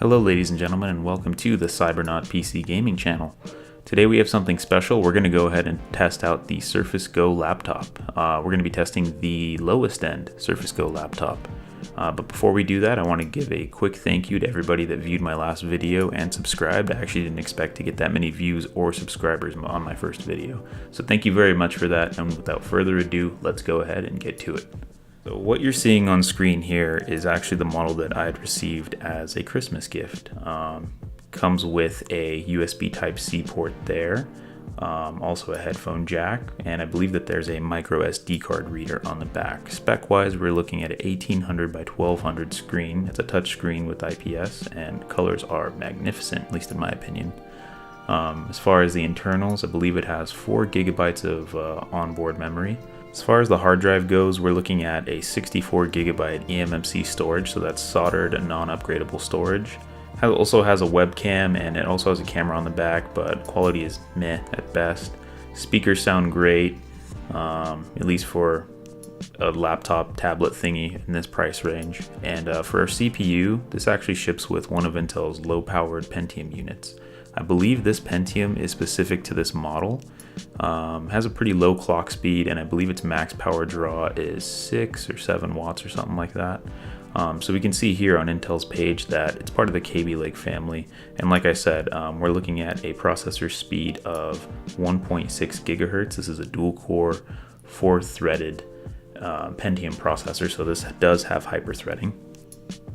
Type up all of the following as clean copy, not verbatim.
Hello ladies and gentlemen, and welcome to the Cybernaut PC Gaming channel. Today we have something special. We're going to go ahead and test out the Surface Go laptop. We're going to be testing the lowest end Surface Go laptop. But before we do that, I want to give a quick thank you to everybody that viewed my last video and subscribed. I actually didn't expect to get that many views or subscribers on my first video. So thank you very much for that, and without further ado, let's go ahead and get to it. So what you're seeing on screen here is actually the model that I had received as a Christmas gift. Comes with a USB Type-C port there, also a headphone jack, and I believe that there's a micro SD card reader on the back. Spec-wise, we're looking at an 1800 by 1200 screen. It's a touch screen with IPS, and colors are magnificent, at least in my opinion. As far as the internals, I believe it has 4 gigabytes of onboard memory. As far as the hard drive goes, we're looking at a 64 gigabyte eMMC storage, so that's soldered and non-upgradable storage. It also has a webcam, and it also has a camera on the back, but quality is meh at best. Speakers sound great, at least for a laptop tablet thingy in this price range. And for our CPU, this actually ships with one of Intel's low-powered Pentium units. I believe this Pentium is specific to this model. Has a pretty low clock speed, and I believe its max power draw is 6 or 7 watts or something like that. So we can see here on Intel's page that it's part of the Kaby Lake family, and like I said, we're looking at a processor speed of 1.6 gigahertz. This is a dual core 4-threaded Pentium processor, so this does have hyper-threading.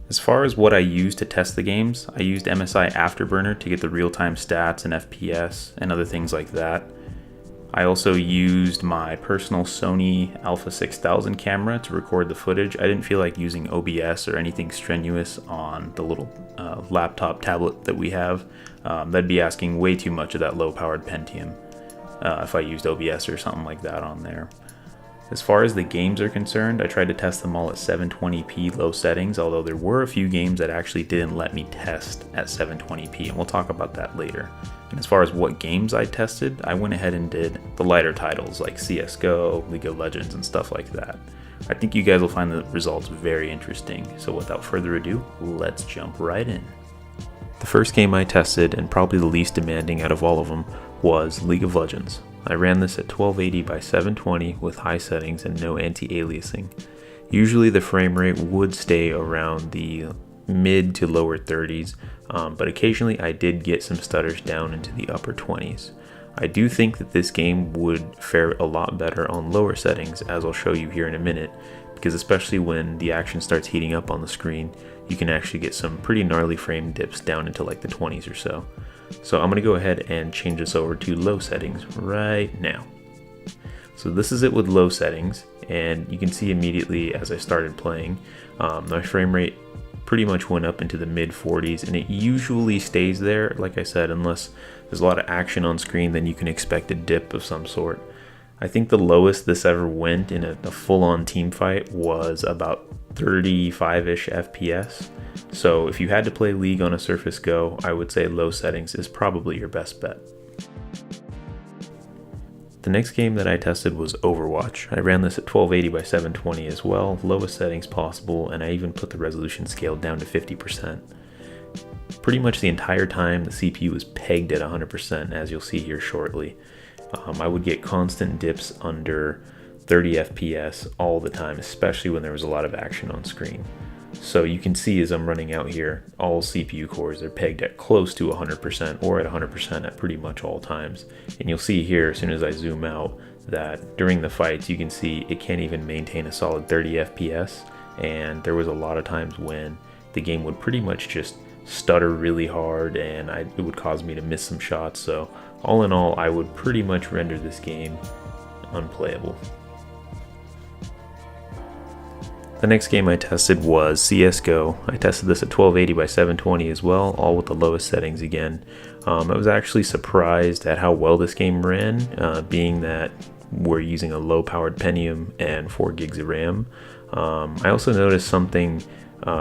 As far as what I used to test the games, I used MSI Afterburner to get the real-time stats and FPS and other things like that. I also used my personal Sony Alpha 6000 camera to record the footage. I didn't feel like using OBS or anything strenuous on the little laptop tablet that we have. That'd be asking way too much of that low-powered Pentium if I used OBS or something like that on there. As far as the games are concerned, I tried to test them all at 720p low settings, although there were a few games that actually didn't let me test at 720p, and we'll talk about that later. And as far as what games I tested, I went ahead and did the lighter titles like CSGO, League of Legends, and stuff like that. I think you guys will find the results very interesting, so without further ado, let's jump right in. The first game I tested, and probably the least demanding out of all of them, was League of Legends. I ran this at 1280 by 720 with high settings and no anti-aliasing. Usually the frame rate would stay around the mid to lower 30s, but occasionally I did get some stutters down into the upper 20s. I do think that this game would fare a lot better on lower settings, as I'll show you here in a minute, because especially when the action starts heating up on the screen, you can actually get some pretty gnarly frame dips down into like the 20s or so. So I'm going to go ahead and change this over to low settings right now. So this is it with low settings, and you can see immediately as I started playing, my frame rate pretty much went up into the mid 40s, and it usually stays there, like I said, unless there's a lot of action on screen, then you can expect a dip of some sort. I think the lowest this ever went in a full-on team fight was about 35-ish FPS. So if you had to play League on a Surface Go, I would say low settings is probably your best bet. The next game that I tested was Overwatch. I ran this at 1280 by 720 as well, lowest settings possible, and I even put the resolution scale down to 50%. Pretty much the entire time the CPU was pegged at 100%, as you'll see here shortly. I would get constant dips under 30 FPS all the time, especially when there was a lot of action on screen. So you can see as I'm running out here, all CPU cores are pegged at close to 100% or at 100% at pretty much all times. And you'll see here as soon as I zoom out that during the fights you can see it can't even maintain a solid 30 FPS, and there was a lot of times when the game would pretty much just stutter really hard, and it would cause me to miss some shots. So all in all, I would pretty much render this game unplayable. The next game I tested was CSGO. I tested this at 1280 by 720 as well, all with the lowest settings again. I was actually surprised at how well this game ran, being that we're using a low-powered Pentium and 4 gigs of RAM. I also noticed something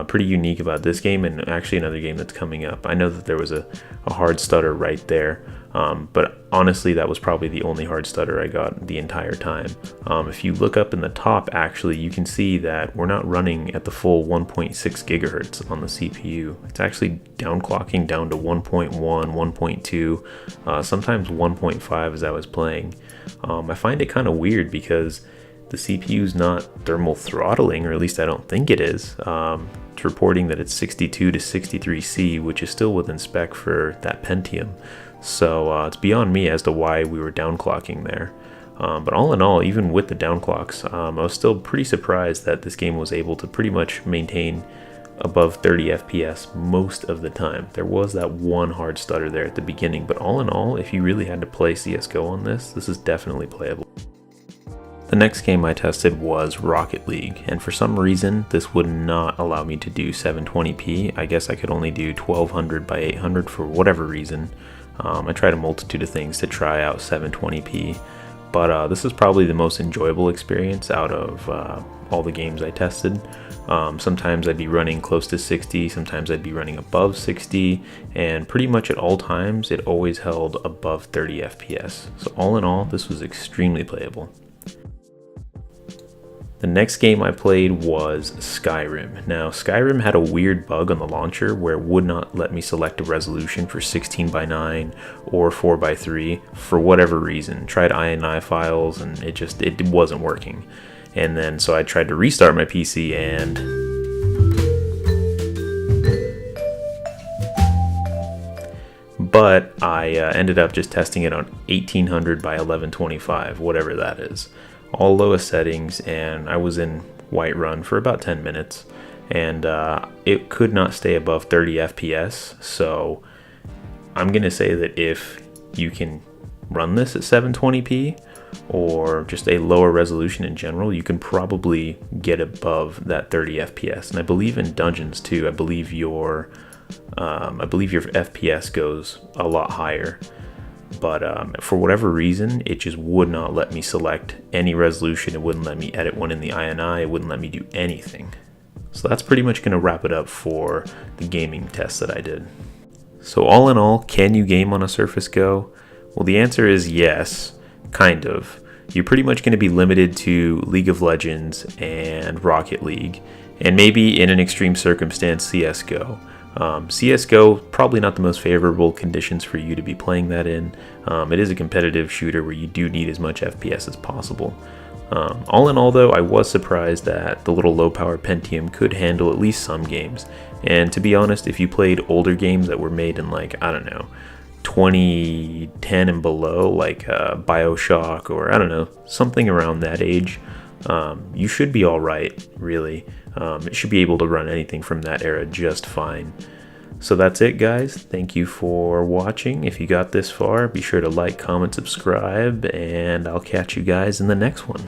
pretty unique about this game, and actually another game that's coming up. I know that there was a hard stutter right there, but honestly that was probably the only hard stutter I got the entire time. If you look up in the top, actually you can see that we're not running at the full 1.6 gigahertz on the CPU. It's actually downclocking down to 1.1, 1.2, sometimes 1.5 as I was playing. I find it kind of weird because the CPU is not thermal throttling, or at least I don't think it is. It's reporting that it's 62 to 63C, which is still within spec for that Pentium. So it's beyond me as to why we were downclocking there. But all in all, even with the downclocks, I was still pretty surprised that this game was able to pretty much maintain above 30 FPS most of the time. There was that one hard stutter there at the beginning, but all in all, if you really had to play CSGO on this is definitely playable. The next game I tested was Rocket League, and for some reason this would not allow me to do 720p. I guess I could only do 1200 by 800 for whatever reason. I tried a multitude of things to try out 720p, but this is probably the most enjoyable experience out of all the games I tested. Sometimes I'd be running close to 60, sometimes I'd be running above 60, and pretty much at all times it always held above 30 FPS. So all in all, this was extremely playable. The next game I played was Skyrim. Now, Skyrim had a weird bug on the launcher where it would not let me select a resolution for 16 by 9 or 4 by 3 for whatever reason. Tried INI files and it wasn't working. And then so I tried to restart my PC and but I ended up just testing it on 1800 by 1125, whatever that is. All lowest settings, and I was in Whiterun for about 10 minutes, and it could not stay above 30 FPS. So I'm gonna say that if you can run this at 720p or just a lower resolution in general, you can probably get above that 30 FPS. And I believe in dungeons too. I believe your FPS goes a lot higher. But for whatever reason, it just would not let me select any resolution. It wouldn't let me edit one in the INI. It wouldn't let me do anything. So that's pretty much going to wrap it up for the gaming test that I did. So all in all, can you game on a Surface Go? Well, the answer is yes, kind of. You're pretty much going to be limited to League of Legends and Rocket League, and maybe in an extreme circumstance, CSGO. CSGO, probably not the most favorable conditions for you to be playing that in. It is a competitive shooter where you do need as much FPS as possible. All in all though, I was surprised that the little low power Pentium could handle at least some games. And to be honest, if you played older games that were made in like, I don't know, 2010 and below, like BioShock or I don't know, something around that age, you should be alright, really. It should be able to run anything from that era just fine. So that's it, guys. Thank you for watching. If you got this far, be sure to like, comment, subscribe, and I'll catch you guys in the next one.